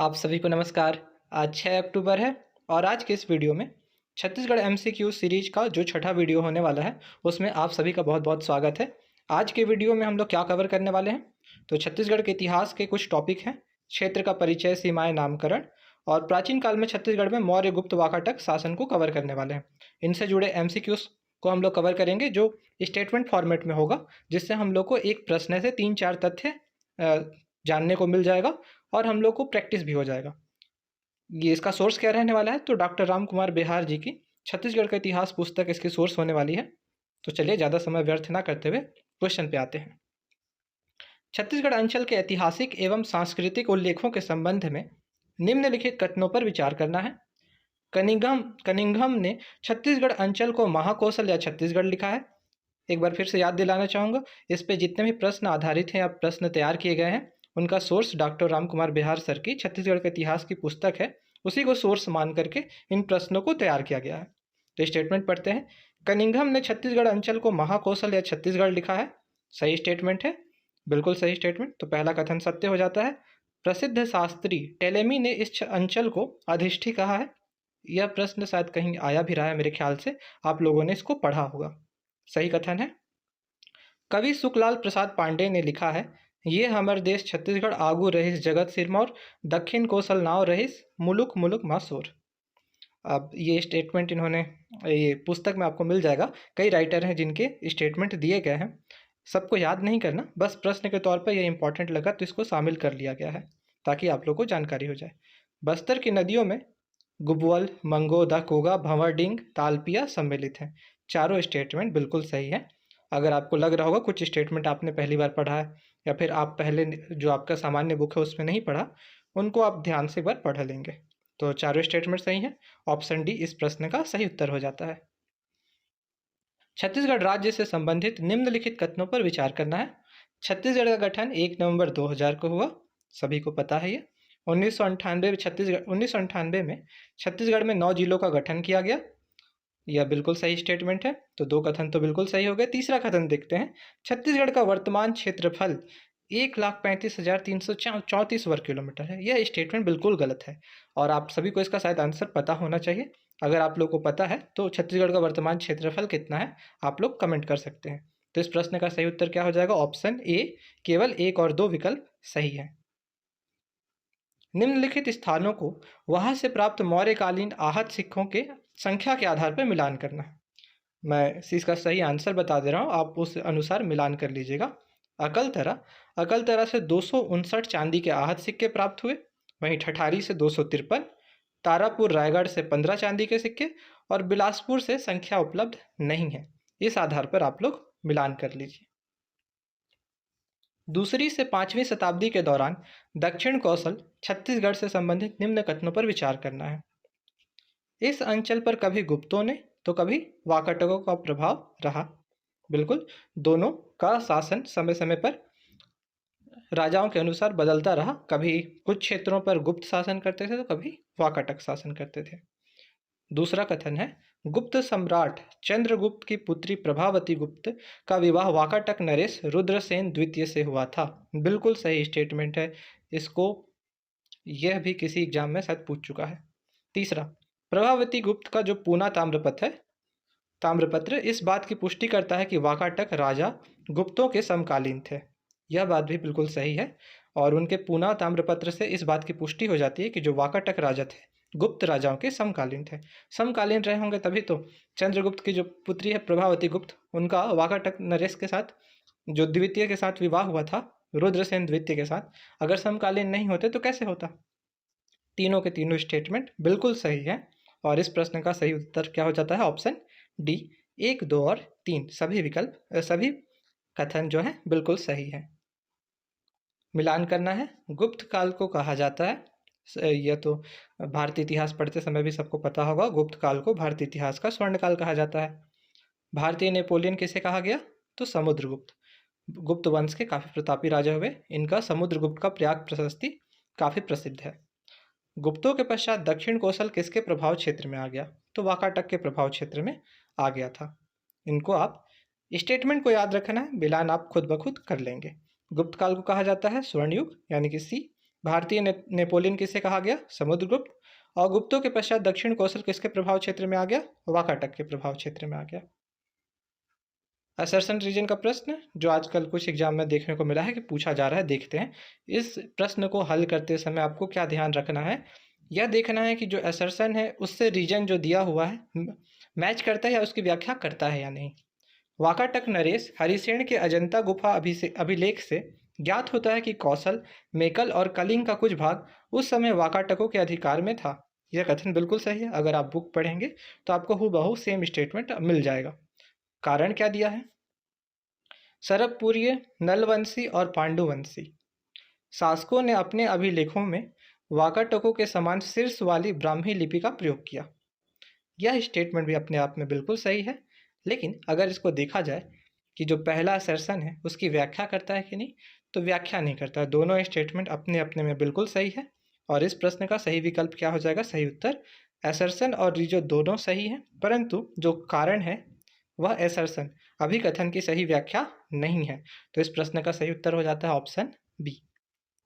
आप सभी को नमस्कार। आज 6 अक्टूबर है और आज के इस वीडियो में छत्तीसगढ़ एमसीक्यू सीरीज का जो छठा वीडियो होने वाला है उसमें आप सभी का बहुत बहुत स्वागत है। आज के वीडियो में हम लोग क्या कवर करने वाले हैं तो छत्तीसगढ़ के इतिहास के कुछ टॉपिक हैं। क्षेत्र का परिचय, सीमाएं, नामकरण और प्राचीन काल में छत्तीसगढ़ में मौर्य, गुप्त, वाकाटक शासन को कवर करने वाले हैं। इनसे जुड़े एमसीक्यूज को हम लोग कवर करेंगे जो स्टेटमेंट फॉर्मेट में होगा, जिससे हम लोग को एक प्रश्न से 3-4 तथ्य जानने को मिल जाएगा और हम लोग को प्रैक्टिस भी हो जाएगा। ये इसका सोर्स क्या रहने वाला है तो डॉक्टर राम कुमार बेहार जी की छत्तीसगढ़ का इतिहास पुस्तक इसकी सोर्स होने वाली है। तो चलिए ज़्यादा समय व्यर्थ ना करते हुए क्वेश्चन पे आते हैं। छत्तीसगढ़ अंचल के ऐतिहासिक एवं सांस्कृतिक उल्लेखों के संबंध में निम्नलिखित कथनों पर विचार करना है। कनिंघम ने छत्तीसगढ़ अंचल को महाकौशल या छत्तीसगढ़ लिखा है। एक बार फिर से याद दिलाना चाहूँगा, इस पे जितने भी प्रश्न आधारित हैं या प्रश्न तैयार किए गए हैं उनका source doctor Ram Kumar Behar sir की छत्तीसगढ़ के इतिहास की पुस्तक है, उसी को सोर्स मान करके इन प्रश्नों को तैयार किया गया है। तो स्टेटमेंट पढ़ते हैं। कनिंघम ने छत्तीसगढ़ अंचल को महाकौशल या छत्तीसगढ़ लिखा है। सही स्टेटमेंट है, बिल्कुल सही स्टेटमेंट। तो पहला कथन सत्य हो जाता है। प्रसिद्ध शास्त्री टेलेमी ने इस अंचल को अधिष्ठी कहा है। यह प्रश्न शायद कहीं आया भी रहा है, मेरे ख्याल से आप लोगों ने इसको पढ़ा होगा। सही कथन है। कवि सुखलाल प्रसाद पांडे ने लिखा है, ये हमर देश छत्तीसगढ़ आगू रहिस जगत सिरमौर, दक्षिण कौशल नाव रहिस मुलुक मुलुक मासोर। अब ये स्टेटमेंट इन्होंने, ये पुस्तक में आपको मिल जाएगा। कई राइटर हैं जिनके स्टेटमेंट दिए गए हैं, सबको याद नहीं करना, बस प्रश्न के तौर पर ये इंपॉर्टेंट लगा तो इसको शामिल कर लिया गया है ताकि आप लोग को जानकारी हो जाए। बस्तर की नदियों में गुबवल, मंगोदा, कोगा, भंवरडींग, तालपिया सम्मिलित हैं। चारों स्टेटमेंट बिल्कुल सही है। अगर आपको लग रहा होगा कुछ स्टेटमेंट आपने पहली बार पढ़ा है या फिर आप पहले जो आपका सामान्य बुक है उसमें नहीं पढ़ा, उनको आप ध्यान से एक बार पढ़ लेंगे। तो चारों स्टेटमेंट सही हैं। ऑप्शन डी इस प्रश्न का सही उत्तर हो जाता है। छत्तीसगढ़ राज्य से संबंधित निम्नलिखित कथनों पर विचार करना है। छत्तीसगढ़ का गठन 1 नवंबर 2000 को हुआ, सभी को पता है ये। 1998 में छत्तीसगढ़ में 9 जिलों का गठन किया गया। यह बिल्कुल सही स्टेटमेंट है। तो 2 कथन तो बिल्कुल सही हो गए। तीसरा कथन देखते हैं। छत्तीसगढ़ का वर्तमान क्षेत्रफल 1,35,334 वर्ग किलोमीटर है। यह स्टेटमेंट बिल्कुल गलत है और आप सभी को इसका शायद आंसर पता होना चाहिए। अगर आप लोग को पता है तो छत्तीसगढ़ का वर्तमान क्षेत्रफल कितना है आप लोग कमेंट कर सकते हैं। तो इस प्रश्न का सही उत्तर क्या हो जाएगा? ऑप्शन ए, केवल 1 और 2 विकल्प सही है। निम्नलिखित स्थानों को वहां से प्राप्त मौर्यकालीन आहत सिक्कों के संख्या के आधार पर मिलान करना है। मैं इसका सही आंसर बता दे रहा हूँ, आप उस अनुसार मिलान कर लीजिएगा। अकलतरा से 259 चांदी के आहत सिक्के प्राप्त हुए। वहीं ठठारी से 253, तारापुर रायगढ़ से 15 चांदी के सिक्के और बिलासपुर से संख्या उपलब्ध नहीं है। इस आधार पर आप लोग मिलान कर लीजिए। दूसरी से 5वीं शताब्दी के दौरान दक्षिण कौशल छत्तीसगढ़ से संबंधित निम्न कथनों पर विचार करना है। इस अंचल पर कभी गुप्तों ने तो कभी वाकाटकों का प्रभाव रहा। बिल्कुल, दोनों का शासन समय समय पर राजाओं के अनुसार बदलता रहा। कभी कुछ क्षेत्रों पर गुप्त शासन करते थे तो कभी वाकाटक शासन करते थे। दूसरा कथन है, गुप्त सम्राट चंद्रगुप्त की पुत्री प्रभावती गुप्त का विवाह वाकाटक नरेश रुद्रसेन द्वितीय से हुआ था। बिल्कुल सही स्टेटमेंट है। इसको यह भी किसी एग्जाम में शायद पूछ चुका है। तीसरा, प्रभावती गुप्त का जो पूना ताम्रपत्र इस बात की पुष्टि करता है कि वाकाटक राजा गुप्तों के समकालीन थे। यह बात भी बिल्कुल सही है और उनके पूना ताम्रपत्र से इस बात की पुष्टि हो जाती है कि जो वाकाटक राजा थे गुप्त राजाओं के समकालीन थे। समकालीन रहे होंगे तभी तो चंद्रगुप्त की जो पुत्री है प्रभावती गुप्त, उनका वाकाटक नरेश के साथ जो द्वितीय के साथ विवाह हुआ था, रुद्रसेन द्वितीय के साथ, अगर समकालीन नहीं होते तो कैसे होता? तीनों के तीनों स्टेटमेंट बिल्कुल सही है और इस प्रश्न का सही उत्तर क्या हो जाता है? ऑप्शन डी, 1, 2 और 3 सभी विकल्प सभी कथन जो है बिल्कुल सही है। मिलान करना है। गुप्त काल को कहा जाता है, यह तो भारतीय इतिहास पढ़ते समय भी सबको पता होगा, गुप्त काल को भारतीय इतिहास का स्वर्ण काल कहा जाता है। भारतीय नेपोलियन किसे कहा गया? तो समुद्रगुप्त। गुप्त वंश के काफ़ी प्रतापी राजा हुए, इनका समुद्रगुप्त का प्रयाग प्रशस्ति काफ़ी प्रसिद्ध है। गुप्तों के पश्चात दक्षिण कौशल किसके प्रभाव क्षेत्र में आ गया? तो वाकाटक के प्रभाव क्षेत्र में आ गया था। इनको आप स्टेटमेंट को याद रखना है, मिलान आप खुद ब खुद कर लेंगे। गुप्त काल को कहा जाता है स्वर्ण युग यानी कि सी, भारतीय नेपोलियन किसे कहा गया? समुद्रगुप्त। और गुप्तों के पश्चात दक्षिण कौशल किसके प्रभाव क्षेत्र में आ गया? वाकाटक के प्रभाव क्षेत्र में आ गया। असर्सन रीजन का प्रश्न जो आजकल कुछ एग्जाम में देखने को मिला है कि पूछा जा रहा है, देखते हैं। इस प्रश्न को हल करते समय आपको क्या ध्यान रखना है, यह देखना है कि जो असर्सन है उससे रीजन जो दिया हुआ है मैच करता है या उसकी व्याख्या करता है या नहीं। वाकाटक नरेश हरिसेन के अजंता गुफा अभिलेख से ज्ञात होता है कि कौशल, मेकल और कलिंग का कुछ भाग उस समय वाकाटकों के अधिकार में था। यह कथन बिल्कुल सही है। अगर आप बुक पढ़ेंगे तो आपको हूबहू सेम स्टेटमेंट मिल जाएगा। कारण क्या दिया है? सरबपुरीय, नलवंशी और पांडुवंशी शासकों ने अपने अभिलेखों में वाकाटकों के समान शीर्ष वाली ब्राह्मी लिपि का प्रयोग किया। यह स्टेटमेंट भी अपने आप में बिल्कुल सही है, लेकिन अगर इसको देखा जाए कि जो पहला असर्सन है उसकी व्याख्या करता है कि नहीं, तो व्याख्या नहीं करता। दोनों स्टेटमेंट अपने अपने में बिल्कुल सही है और इस प्रश्न का सही विकल्प क्या हो जाएगा? सही उत्तर असर्सन और रीजो दोनों सही है, परंतु जो कारण है वह असर्सन अभिकथन की सही व्याख्या नहीं है। तो इस प्रश्न का सही उत्तर हो जाता है ऑप्शन बी।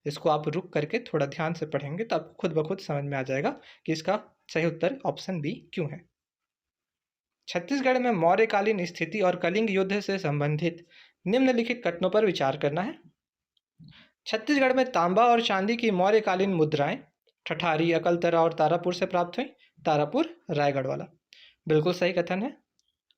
इसको आप रुक करके थोड़ा ध्यान से पढ़ेंगे तो आपको खुद ब खुद समझ में आ जाएगा कि इसका सही उत्तर ऑप्शन बी क्यों है। छत्तीसगढ़ में मौर्यकालीन स्थिति और कलिंग युद्ध से संबंधित निम्नलिखित कथनों पर विचार करना है। छत्तीसगढ़ में तांबा और चांदी की मौर्यकालीन मुद्राएं ठठारी, अकलतरा और तारापुर से प्राप्त हुई। तारापुर रायगढ़ वाला बिल्कुल सही कथन है,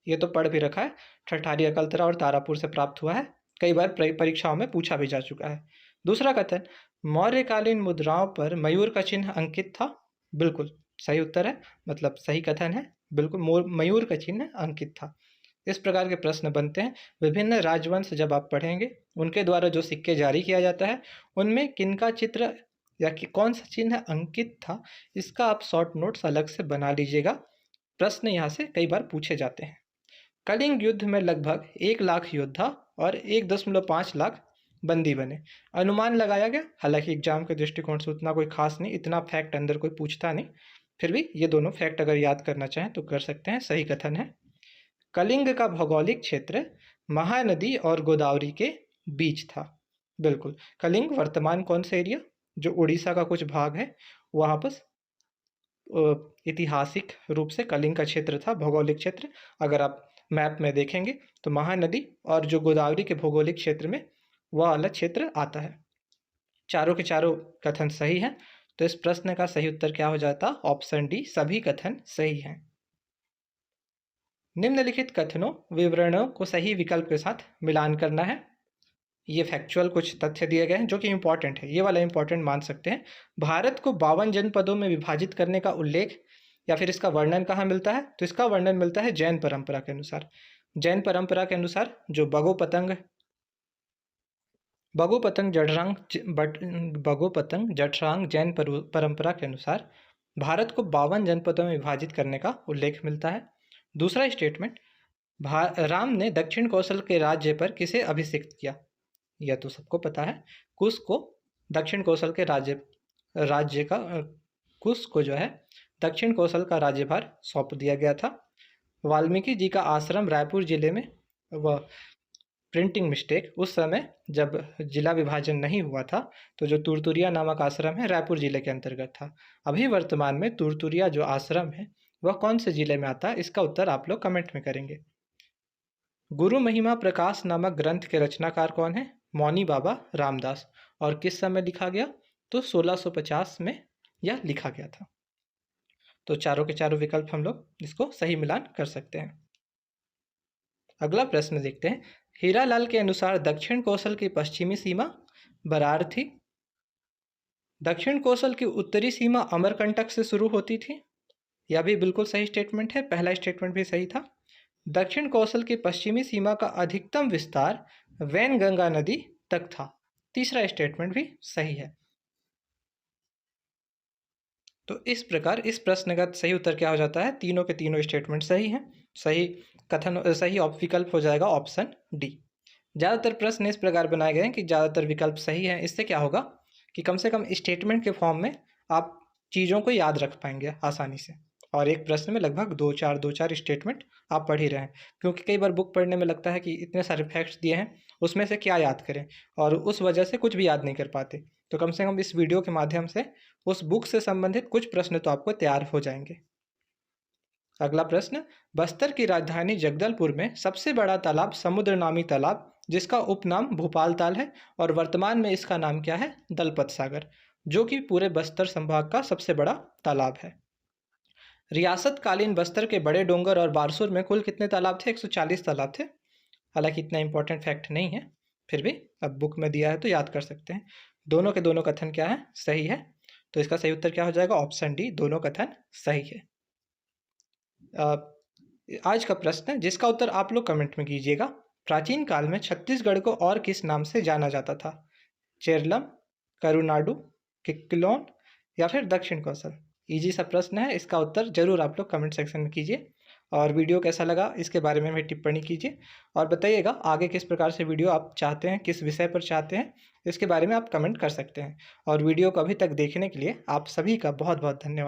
ये तो पढ़ भी रखा है। ठठारी, अकलतरा और तारापुर से प्राप्त हुआ है, कई बार परीक्षाओं में पूछा भी जा चुका है। दूसरा कथन, मौर्यकालीन मुद्राओं पर मयूर का चिन्ह अंकित था। बिल्कुल सही उत्तर है, मतलब सही कथन है, बिल्कुल मयूर का चिन्ह अंकित था। इस प्रकार के प्रश्न बनते हैं। विभिन्न राजवंश जब आप पढ़ेंगे उनके द्वारा जो सिक्के जारी किया जाता है उनमें किनका चित्र या कि कौन सा चिन्ह अंकित था, इसका आप शॉर्ट नोट्स अलग से बना लीजिएगा। प्रश्न यहाँ से कई बार पूछे जाते हैं। कलिंग युद्ध में लगभग 1 लाख योद्धा और 1.5 लाख बंदी बने, अनुमान लगाया गया। हालांकि एग्जाम के दृष्टिकोण से उतना कोई खास नहीं, इतना फैक्ट अंदर कोई पूछता नहीं, फिर भी ये दोनों फैक्ट अगर याद करना चाहें तो कर सकते हैं। सही कथन है। कलिंग का भौगोलिक क्षेत्र महानदी और गोदावरी के बीच था। बिल्कुल, कलिंग वर्तमान कौन सा एरिया, जो उड़ीसा का कुछ भाग है वहाँ पर ऐतिहासिक रूप से कलिंग का क्षेत्र था, भौगोलिक क्षेत्र। अगर आप मैप में देखेंगे तो महानदी और जो गोदावरी के भौगोलिक क्षेत्र में वह अलग क्षेत्र आता है। चारों के चारों कथन सही हैं, तो इस प्रश्न का सही उत्तर क्या हो जाता? ऑप्शन डी, सभी कथन सही हैं। निम्नलिखित कथनों विवरणों को सही विकल्प के साथ मिलान करना है। ये फैक्चुअल कुछ तथ्य दिए गए हैं जो कि इंपॉर्टेंट है, ये वाला इंपॉर्टेंट मान सकते हैं। भारत को 52 जनपदों में विभाजित करने का उल्लेख या फिर इसका वर्णन कहाँ मिलता है? तो इसका वर्णन मिलता है जैन परंपरा के अनुसार। जैन परंपरा के अनुसार जो बगो पतंग जठरांग जैन परंपरा के अनुसार भारत को 52 जनपदों में विभाजित करने का उल्लेख मिलता है। दूसरा स्टेटमेंट, राम ने दक्षिण कौशल के राज्य पर किसे अभिषिक्त किया? यह तो सबको पता है, कुश को दक्षिण कौशल के राज्य का कुश को जो है दक्षिण कौशल का राज्यभार सौंप दिया गया था। वाल्मीकि जी का आश्रम रायपुर जिले में, वह प्रिंटिंग मिस्टेक, उस समय जब जिला विभाजन नहीं हुआ था तो जो तुरतुरिया नामक आश्रम है रायपुर जिले के अंतर्गत था। अभी वर्तमान में तुरतुरिया जो आश्रम है वह कौन से जिले में आता है? इसका उत्तर आप लोग कमेंट में करेंगे। गुरु महिमा प्रकाश नामक ग्रंथ के रचनाकार कौन है? मौनी बाबा रामदास। और किस समय लिखा गया? तो 1650 में यह लिखा गया था। तो चारों के चारों विकल्प हम लोग इसको सही मिलान कर सकते हैं। अगला प्रश्न देखते हैं। हीरालाल के अनुसार दक्षिण कौशल की पश्चिमी सीमा बरार थी। दक्षिण कौशल की उत्तरी सीमा अमरकंटक से शुरू होती थी। यह भी बिल्कुल सही स्टेटमेंट है, पहला स्टेटमेंट भी सही था। दक्षिण कौशल की पश्चिमी सीमा का अधिकतम विस्तार वैनगंगा नदी तक था। तीसरा स्टेटमेंट भी सही है। तो इस प्रकार इस प्रश्न का सही उत्तर क्या हो जाता है? तीनों के तीनों स्टेटमेंट सही हैं। सही कथन, सही विकल्प हो जाएगा ऑप्शन डी। ज़्यादातर प्रश्न इस प्रकार बनाए गए हैं कि ज़्यादातर विकल्प सही है। इससे क्या होगा कि कम से कम स्टेटमेंट के फॉर्म में आप चीज़ों को याद रख पाएंगे आसानी से, और एक प्रश्न में लगभग दो चार स्टेटमेंट आप पढ़ ही रहे हैं। क्योंकि कई बार बुक पढ़ने में लगता है कि इतने सारे फैक्ट्स दिए हैं उसमें से क्या याद करें, और उस वजह से कुछ भी याद नहीं कर पाते। तो कम से कम इस वीडियो के माध्यम से उस बुक से संबंधित कुछ प्रश्न तो आपको तैयार हो जाएंगे। अगला प्रश्न, बस्तर की राजधानी जगदलपुर में सबसे बड़ा तालाब समुद्र नामी तालाब जिसका उपनाम भोपाल ताल है और वर्तमान में इसका नाम क्या है? दलपत सागर, जो कि पूरे बस्तर संभाग का सबसे बड़ा तालाब है। रियासत कालीन बस्तर के बड़े डोंगर और बारसूर में कुल कितने तालाब थे? 140 तालाब थे। हालांकि इतना इंपॉर्टेंट फैक्ट नहीं है, फिर भी अब बुक में दिया है तो याद कर सकते हैं। दोनों के दोनों कथन क्या है? सही है। तो इसका सही उत्तर क्या हो जाएगा? ऑप्शन डी, दोनों कथन सही है। आज का प्रश्न जिसका उत्तर आप लोग कमेंट में कीजिएगा, प्राचीन काल में छत्तीसगढ़ को और किस नाम से जाना जाता था? चेरलम, करुनाडु, किक्लोन या फिर दक्षिण कौशल? इजी सा प्रश्न है, इसका उत्तर जरूर आप लोग कमेंट सेक्शन में कीजिए। और वीडियो कैसा लगा इसके बारे में भी टिप्पणी कीजिए और बताइएगा आगे किस प्रकार से वीडियो आप चाहते हैं, किस विषय पर चाहते हैं, इसके बारे में आप कमेंट कर सकते हैं। और वीडियो को अभी तक देखने के लिए आप सभी का बहुत बहुत धन्यवाद।